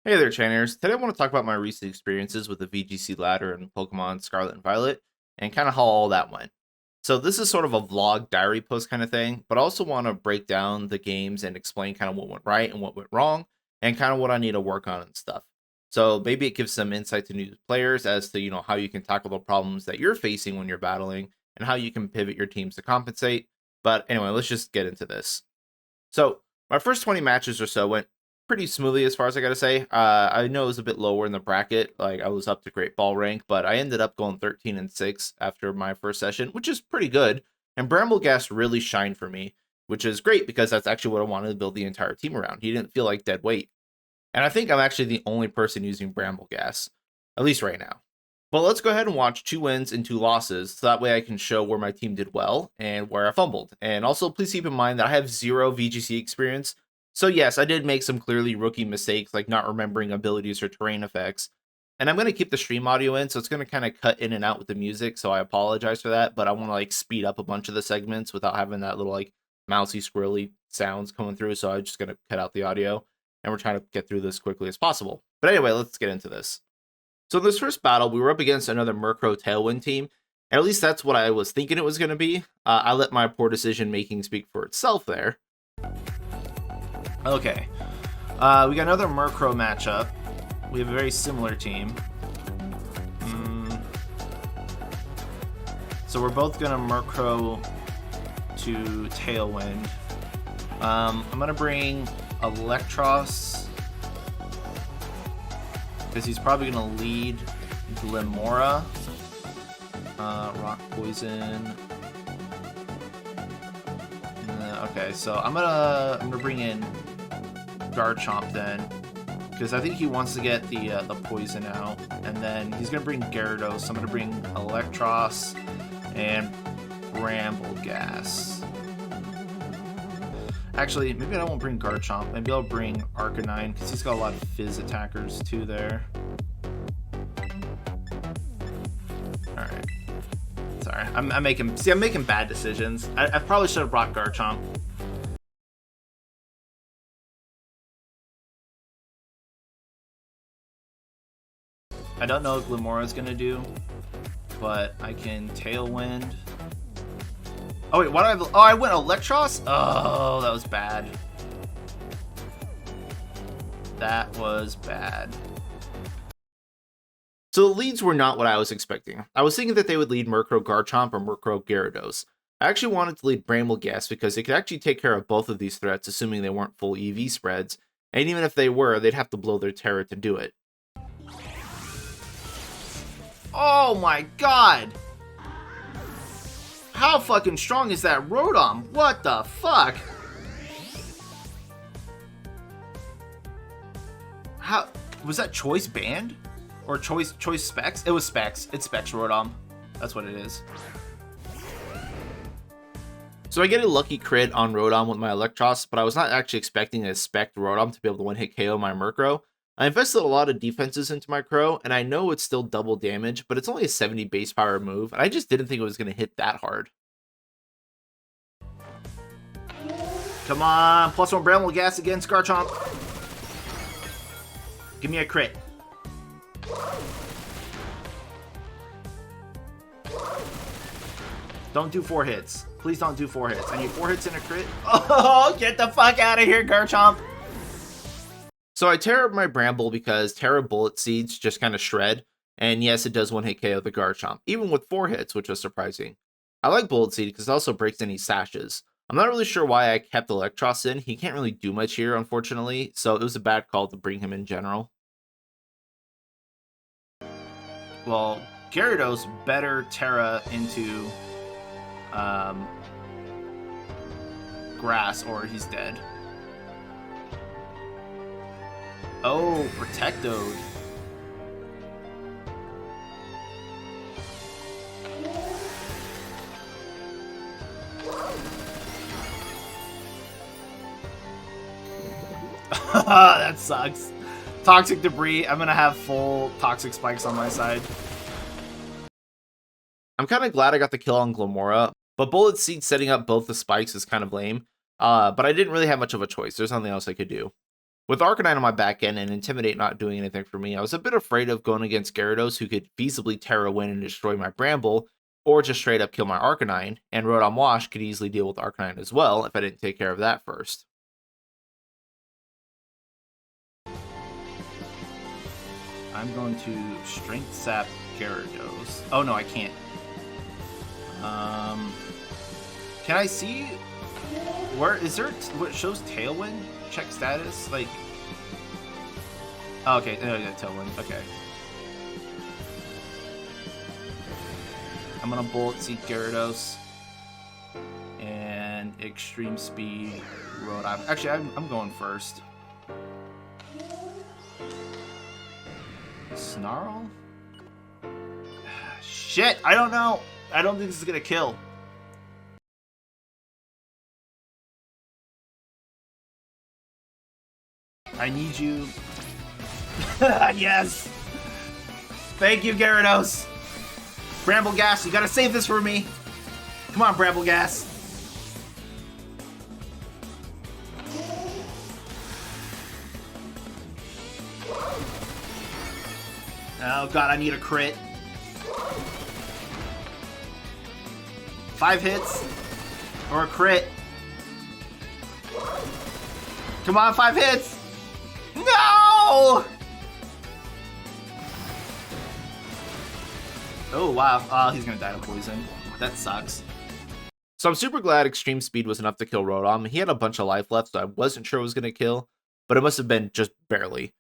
Hey there, Chainers. Today I want to talk about my recent experiences with the VGC ladder and Pokemon Scarlet and Violet, and kind of how all that went. So this is sort of a vlog diary post kind of thing, but I also want to break down the games and explain kind of what went right and what went wrong, and kind of what I need to work on and stuff. So maybe it gives some insight to new players as to how you can tackle the problems that you're facing when you're battling, and how you can pivot your teams to compensate. But anyway, let's just get into this. So my first 20 matches or so went pretty smoothly as far as I gotta say. I know it was a bit lower in the bracket, like I was up to Great Ball rank, but I ended up going 13-6 after my first session, which is pretty good. And brambleghast really shined for me, which is great because that's actually what I wanted to build the entire team around. He didn't feel like dead weight. And I think I'm actually the only person using brambleghast, at least right now. But let's go ahead and watch 2 wins and 2 losses, so that way I can show where my team did well and where I fumbled. And also, please keep in mind that I have 0 VGC experience, so yes, I did make some clearly rookie mistakes, like not remembering abilities or terrain effects. And I'm going to keep the stream audio in, so it's going to kind of cut in and out with the music, so I apologize for that, but I want to like speed up a bunch of the segments without having that little like mousy squirrely sounds coming through, so I'm just going to cut out the audio, and we're trying to get through this as quickly as possible. But anyway, let's get into this. So in this first battle, we were up against another Murkrow Tailwind team, and at least that's what I was thinking it was going to be. I let my poor decision making speak for itself there. Okay, we got another Murkrow matchup. We have a very similar team. So we're both going to Murkrow to Tailwind. I'm going to bring Electros, because he's probably going to lead Glimmora. Rock Poison. Okay, so I'm gonna bring in Garchomp then, because I think he wants to get the poison out, and then he's gonna bring Gyarados. So I'm gonna bring Electros and Brambleghast. Actually, maybe I won't bring Garchomp. Maybe I'll bring Arcanine, because he's got a lot of Fizz attackers too there. Alright. Sorry, I'm making bad decisions. I probably should have brought Garchomp. I don't know what Glimmora is gonna do, but I can Tailwind. Oh wait, what did I? Oh, I went Electros. Oh, that was bad. That was bad. So the leads were not what I was expecting. I was thinking that they would lead Murkrow Garchomp or Murkrow Gyarados. I actually wanted to lead Brambleghast because it could actually take care of both of these threats, assuming they weren't full EV spreads. And even if they were, they'd have to blow their Terra to do it. Oh my god! How fucking strong is that Rotom? What the fuck? How was that choice banned? Or choice specs? It was specs. It's specs Rotom. That's what it is. So I get a lucky crit on Rotom with my Electros, but I was not actually expecting a spec Rotom to be able to one-hit KO my Murkrow. I invested a lot of defenses into my Crow, and I know it's still double damage, but it's only a 70 base power move, and I just didn't think it was going to hit that hard. Come on, +1 Brambleghast against Garchomp. Give me a crit. Don't do 4 hits. Please don't do 4 hits. I need 4 hits and a crit. Oh, get the fuck out of here, Garchomp. So I tear up my Bramble because Terra Bullet Seeds just kind of shred. And yes, it does one-hit KO the Garchomp, even with 4 hits, which was surprising. I like Bullet Seed because it also breaks any sashes. I'm not really sure why I kept Electros in. He can't really do much here, unfortunately. So it was a bad call to bring him in general. Well, Gyarados better Terra into grass or he's dead. Oh, Protectode. That sucks. Toxic Debris. I'm gonna have full Toxic Spikes on my side. I'm kind of glad I got the kill on Glimmora, but Bullet Seed setting up both the spikes is kind of lame. But I didn't really have much of a choice. There's nothing else I could do. With Arcanine on my back end and Intimidate not doing anything for me, I was a bit afraid of going against Gyarados, who could feasibly Terra Win and destroy my Bramble, or just straight up kill my Arcanine, and Rotom Wash could easily deal with Arcanine as well if I didn't take care of that first. I'm going to Strength Sap Gyarados. Oh no, I can't. Can I see where is there what shows Tailwind? Check status? Like, oh, okay, oh, yeah, Tailwind. Okay. I'm gonna Bullet Seed Gyarados and Extreme Speed Rotom. Actually, I'm going first. Snarl? Shit, I don't know. I don't think this is gonna kill. I need you. Yes! Thank you, Gyarados! Brambleghast, you gotta save this for me! Come on, Brambleghast! Oh god, I need a crit. 5 hits. Or a crit. Come on, 5 hits! No! Oh, wow. Oh, he's gonna die to poison. That sucks. So I'm super glad Extreme Speed was enough to kill Rotom. He had a bunch of life left, so I wasn't sure it was gonna kill, but it must have been just barely.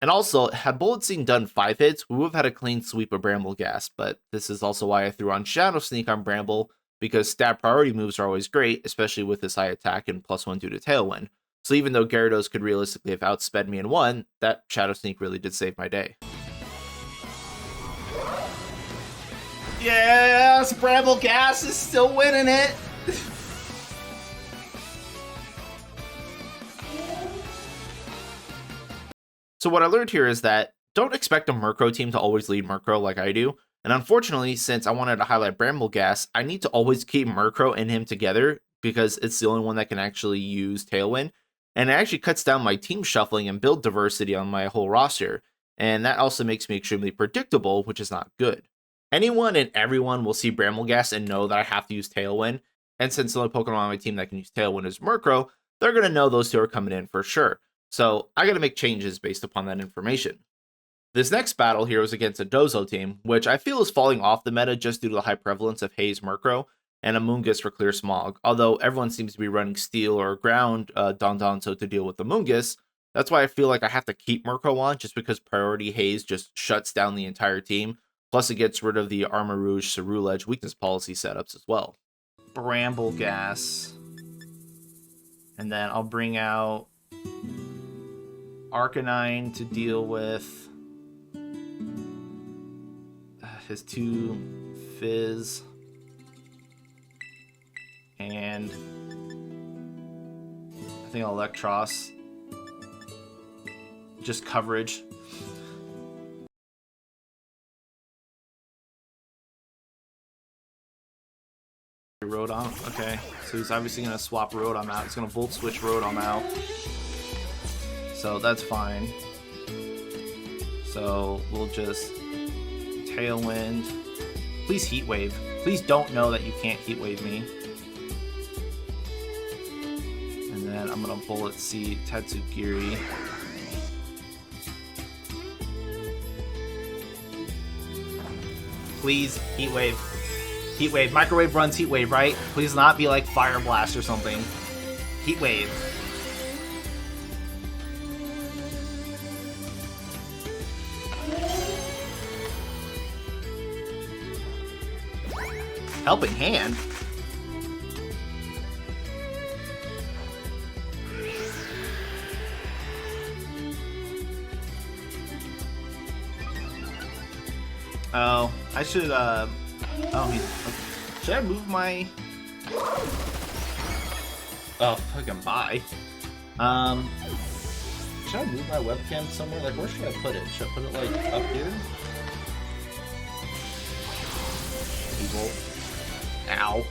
And also, had Bullet Seed done 5 hits, we would have had a clean sweep of Brambleghast, but this is also why I threw on Shadow Sneak on Bramble, because stat priority moves are always great, especially with this high attack and +1 due to Tailwind. So even though Gyarados could realistically have outsped me in 1, that Shadow Sneak really did save my day. Yes! Brambleghast is still winning it! So what I learned here is that don't expect a Murkrow team to always lead Murkrow like I do. And unfortunately, since I wanted to highlight Brambleghast, I need to always keep Murkrow and him together because it's the only one that can actually use Tailwind. And it actually cuts down my team shuffling and build diversity on my whole roster. And that also makes me extremely predictable, which is not good. Anyone and everyone will see Brambleghast and know that I have to use Tailwind. And since the only Pokemon on my team that can use Tailwind is Murkrow, they're going to know those two are coming in for sure. So I got to make changes based upon that information. This next battle here was against a Dozo team, which I feel is falling off the meta just due to the high prevalence of Haze Murkrow and Amoonguss for Clear Smog. Although everyone seems to be running Steel or Ground Dondozo to deal with Amoonguss, that's why I feel like I have to keep Murkrow on just because Priority Haze just shuts down the entire team. Plus it gets rid of the Armor Rouge Ceruledge weakness policy setups as well. Brambleghast. And then I'll bring out Arcanine to deal with his 2 Fizz. And I think Electros. Just coverage. Rotom, okay. So he's obviously going to swap Rotom out. He's going to Volt Switch Rotom out. So that's fine. So we'll just Tailwind. Please Heat Wave. Please don't know that you can't Heat Wave me. And then I'm going to Bullet Seed Tatsugiri. Please Heat Wave. Heat Wave. Microwave runs Heat Wave, right? Please not be like Fire Blast or something. Heat Wave. Helping Hand? Oh, I should, oh, should I move my... Oh, fucking bye. Should I move my webcam somewhere? Like, where should I put it? Should I put it, like, up here? Evil. Ow.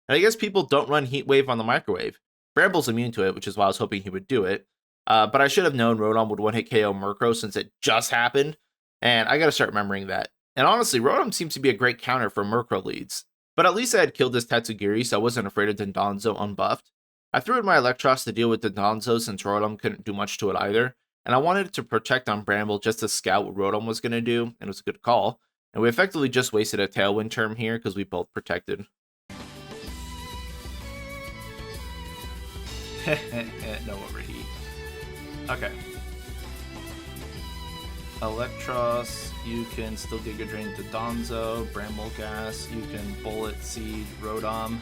And I guess people don't run Heat Wave on the microwave. Bramble's immune to it, which is why I was hoping he would do it. But I should have known Rotom would one-hit KO Murkrow since it just happened, and I gotta start remembering that. And honestly, Rotom seems to be a great counter for Murkrow leads. But at least I had killed this Tatsugiri, so I wasn't afraid of Dondozo unbuffed. I threw in my Electros to deal with Dondozo since Rotom couldn't do much to it either, and I wanted to protect on Bramble just to scout what Rotom was going to do, and it was a good call. And we effectively just wasted a Tailwind term here because we both protected. No overheat. Okay. Electros, you can still Giga Drain to Donzo. Brambleghast, you can Bullet Seed Rotom.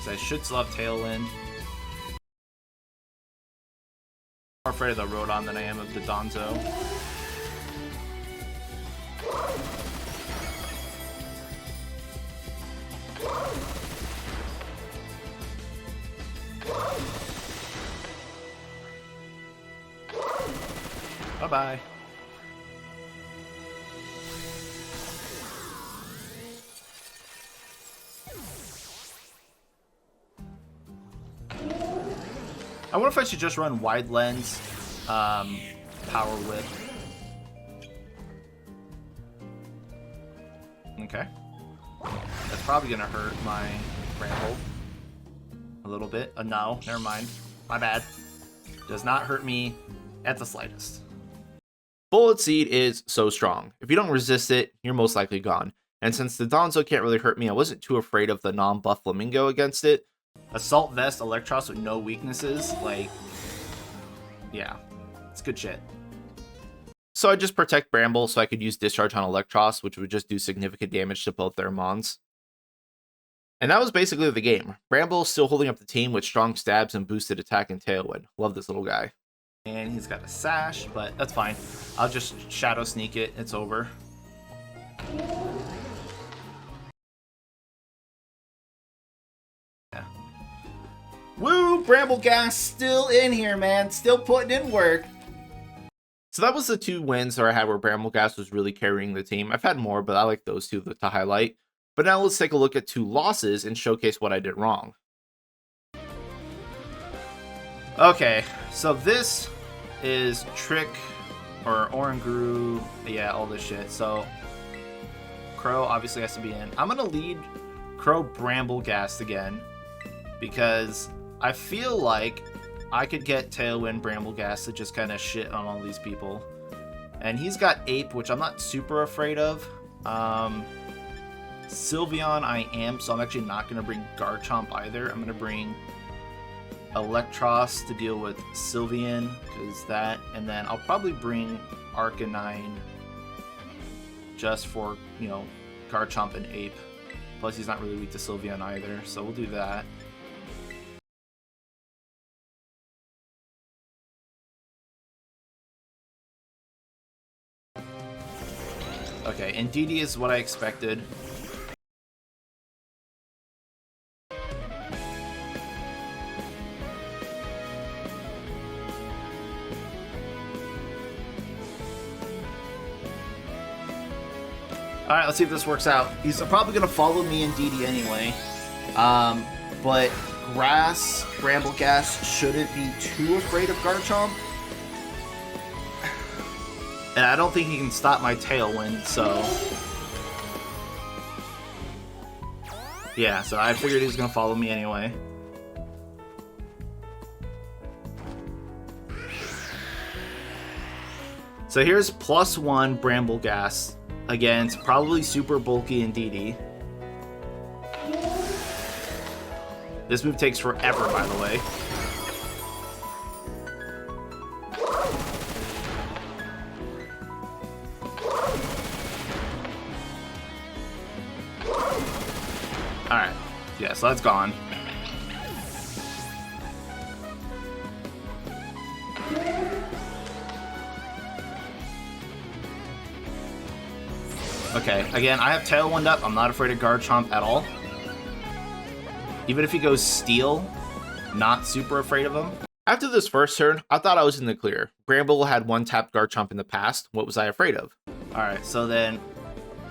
So I should still have Tailwind. I'm more afraid of the Rotom than I am of the Donzo. Bye-bye. I wonder if I should just run Wide Lens, Power Whip. Okay. That's probably gonna hurt my Bramble a little bit. No, never mind. My bad. Does not hurt me at the slightest. Bullet Seed is so strong. If you don't resist it, you're most likely gone. And since the Donzo can't really hurt me, I wasn't too afraid of the non-buff Flamingo against it. Assault Vest Electros with no weaknesses, like, yeah, it's good shit. So I just protect Bramble so I could use Discharge on Electros, which would just do significant damage to both their Mons. And that was basically the game. Bramble still holding up the team with strong stabs and boosted attack and Tailwind. Love this little guy. And he's got a Sash, but that's fine. I'll just Shadow Sneak it. It's over. Yeah. Woo! Brambleghast still in here, man. Still putting in work. So that was the 2 wins that I had where Brambleghast was really carrying the team. I've had more, but I like those 2 to highlight. But now let's take a look at 2 losses and showcase what I did wrong. Okay, so this is Trick or Oranguru, yeah, all this shit. So Crow obviously has to be in. I'm gonna lead Crow Brambleghast again because I feel like I could get Tailwind Brambleghast to just kind of shit on all these people. And he's got Ape, which I'm not super afraid of. Sylveon I am, so I'm actually not going to bring Garchomp either. I'm going to bring Electros to deal with Sylveon, because that, and then I'll probably bring Arcanine just for, you know, Garchomp and Ape. Plus he's not really weak to Sylveon either, so we'll do that. Okay, and DD is what I expected. Alright, let's see if this works out. He's probably going to follow me in DD anyway. But Grass, Brambleghast shouldn't be too afraid of Garchomp. And I don't think he can stop my Tailwind, so... yeah, so I figured he was going to follow me anyway. So here's +1 Brambleghast against probably super bulky in DD. This move takes forever, by the way. Alright, yeah, so that's gone. Okay, again, I have Tailwind up. I'm not afraid of Garchomp at all. Even if he goes Steel, not super afraid of him. After this first turn, I thought I was in the clear. Bramble had one-tapped Garchomp in the past. What was I afraid of? Alright, so then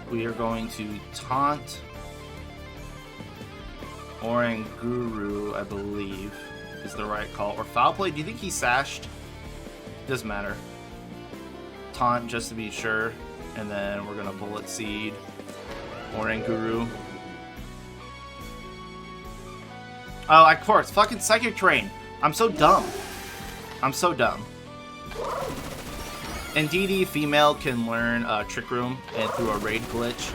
we are going to taunt Oranguru, I believe, is the right call. Or foul play? Do you think he sashed? Doesn't matter. Taunt just to be sure. And then we're gonna bullet seed Oranguru. Oh, of course, fucking Psychic Terrain. I'm so dumb. I'm so dumb. And DD female can learn Trick Room and through a raid glitch,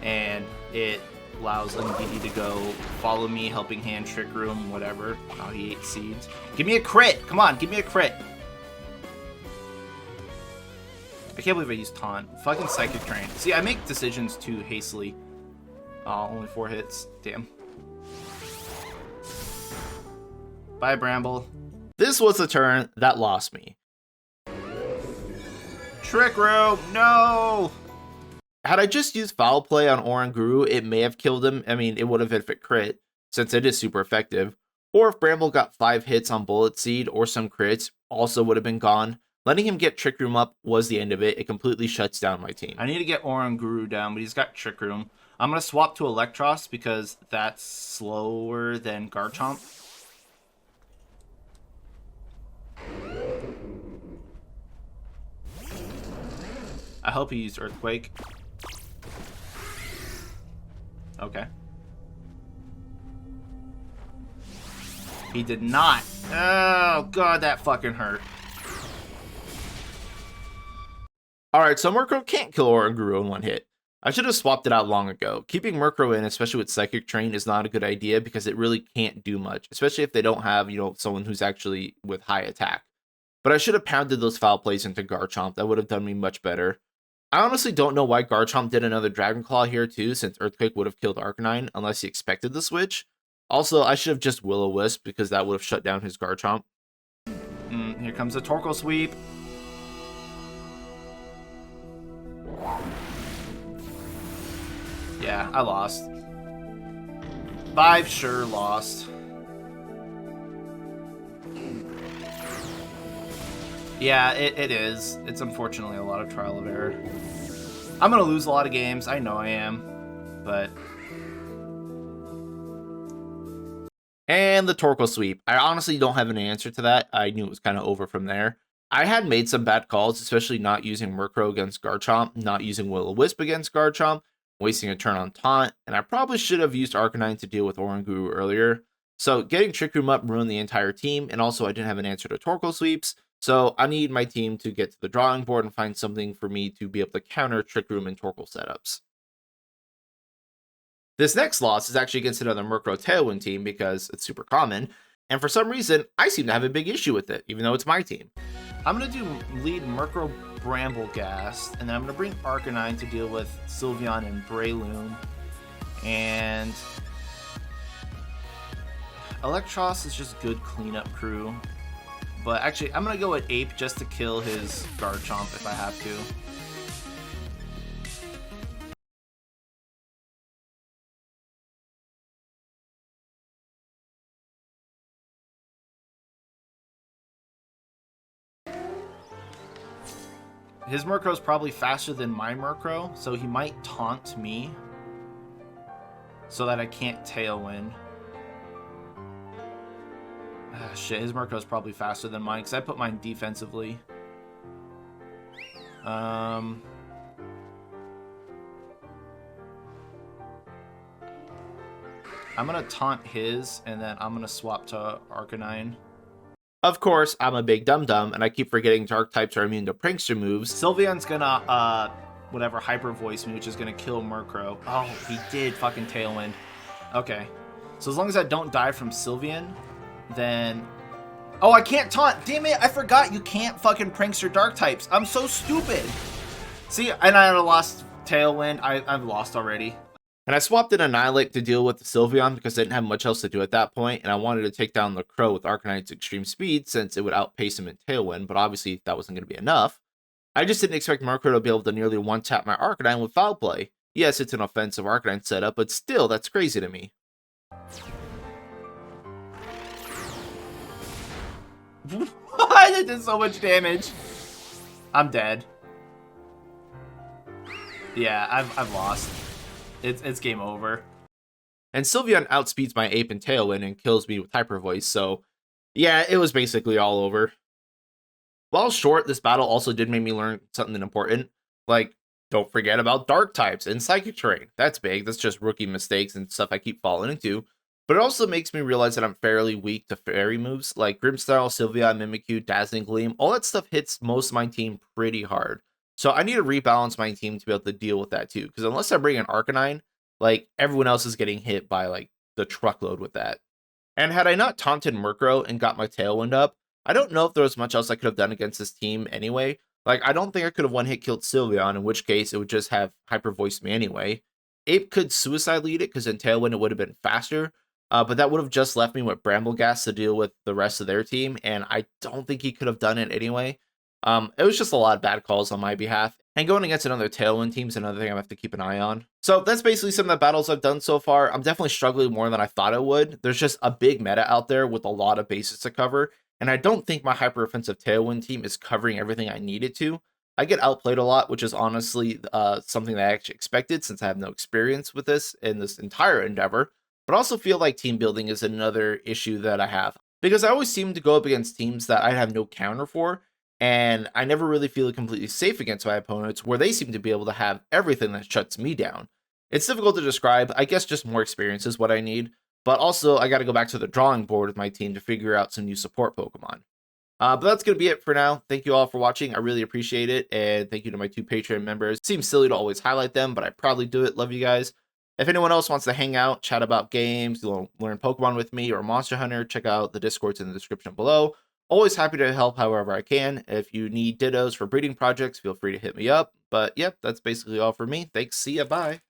and it allows DD to go follow me, helping hand, Trick Room, whatever. Oh, he ate seeds. Give me a crit! Come on, give me a crit! I can't believe I used Taunt. Fucking Psychic Terrain. See, I make decisions too hastily. Oh, only 4 hits. Damn. Bye, Bramble. This was the turn that lost me. Trick Room, no! Had I just used Foul Play on Oranguru, it may have killed him. I mean, it would have if it crit, since it is super effective. Or if Bramble got 5 hits on Bullet Seed or some crits, also would have been gone. Letting him get Trick Room up was the end of it. It completely shuts down my team. I need to get Oranguru down, but he's got Trick Room. I'm going to swap to Electros because that's slower than Garchomp. I hope he used Earthquake. Okay. He did not. Oh, God, that fucking hurt. Alright, so Murkrow can't kill Oranguru in one hit. I should have swapped it out long ago. Keeping Murkrow in, especially with Psychic Terrain, is not a good idea because it really can't do much, especially if they don't have, someone who's actually with high attack. But I should have pounded those foul plays into Garchomp. That would have done me much better. I honestly don't know why Garchomp did another Dragon Claw here too, since Earthquake would have killed Arcanine, unless he expected the switch. Also, I should have just Will-O-Wisp, because that would have shut down his Garchomp. Here comes a Torkoal Sweep. Yeah, I lost. 5 sure lost. Yeah, it is. It's unfortunately a lot of trial of error. I'm going to lose a lot of games. I know I am. But... And the Torkoal Sweep. I honestly don't have an answer to that. I knew it was kind of over from there. I had made some bad calls, especially not using Murkrow against Garchomp, not using Will-O-Wisp against Garchomp, wasting a turn on Taunt, and I probably should have used Arcanine to deal with Oranguru earlier. So getting Trick Room up ruined the entire team, and also I didn't have an answer to Torkoal Sweeps, so I need my team to get to the drawing board and find something for me to be able to counter Trick Room and Torkoal setups. This next loss is actually against another Murkrow Tailwind team because it's super common, and for some reason, I seem to have a big issue with it, even though it's my team. I'm going to lead Murkrow Brambleghast, and then I'm going to bring Arcanine to deal with Sylveon and Breloom, and Electros is just good cleanup crew. But actually, I'm going to go with Ape just to kill his Garchomp if I have to. His Murkrow is probably faster than my Murkrow, so he might taunt me so that I can't Tailwind. Ah, shit, his Murkrow is probably faster than mine because I put mine defensively. I'm going to taunt his, and then I'm going to swap to Arcanine. Of course, I'm a big dum-dum, and I keep forgetting Dark types are immune to Prankster moves. Sylveon's gonna, Hyper Voice me, which is gonna kill Murkrow. Oh, he did fucking Tailwind. Okay. So as long as I don't die from Sylveon, then... Oh, I can't taunt! Damn it, I forgot you can't fucking Prankster Dark types. I'm so stupid! See, and I lost Tailwind. I've lost already. And I swapped in Annihilate to deal with the Sylveon because I didn't have much else to do at that point, and I wanted to take down the Crow with Arcanine's extreme speed since it would outpace him in Tailwind, but obviously that wasn't going to be enough. I just didn't expect Murkrow to be able to nearly one-tap my Arcanine with Foul Play. Yes, it's an offensive Arcanine setup, but still, that's crazy to me. I did so much damage. I'm dead. Yeah, I've lost. It's game over. And Sylveon outspeeds my Ape and Tailwind and kills me with Hyper Voice, so yeah, it was basically all over. While short, this battle also did make me learn something important, like don't forget about dark types and psychic terrain. That's big. That's just rookie mistakes and stuff I keep falling into. But it also makes me realize that I'm fairly weak to fairy moves like Grimmstyle, Sylvia, Mimikyu, Dazzling Gleam. All that stuff hits most of my team pretty hard. So I need to rebalance my team to be able to deal with that too. Because unless I bring an Arcanine, like everyone else is getting hit by like the truckload with that. And had I not taunted Murkrow and got my Tailwind up, I don't know if there was much else I could have done against this team anyway. Like, I don't think I could have one-hit killed Sylveon, in which case it would just have Hyper Voiced me anyway. Ape could Suicide Lead it, because in Tailwind it would have been faster, but that would have just left me with Brambleghast to deal with the rest of their team, and I don't think he could have done it anyway. It was just a lot of bad calls on my behalf. And going against another Tailwind team is another thing I have to keep an eye on. So that's basically some of the battles I've done so far. I'm definitely struggling more than I thought I would. There's just a big meta out there with a lot of bases to cover. And I don't think my hyper offensive Tailwind team is covering everything I needed to. I get outplayed a lot, which is honestly something that I actually expected since I have no experience with this in this entire endeavor. But I also feel like team building is another issue that I have. Because I always seem to go up against teams that I have no counter for, and I never really feel completely safe against my opponents where they seem to be able to have everything that shuts me down. It's difficult to describe. I guess just more experience is what I need. But also, I got to go back to the drawing board with my team to figure out some new support Pokemon. But that's going to be it for now. Thank you all for watching. I really appreciate it. And thank you to my 2 Patreon members. It seems silly to always highlight them, but I proudly do it. Love you guys. If anyone else wants to hang out, chat about games, learn Pokemon with me, or Monster Hunter, check out the Discords in the description below. Always happy to help however I can. If you need dittos for breeding projects, feel free to hit me up. But yep, that's basically all for me. Thanks. See ya. Bye.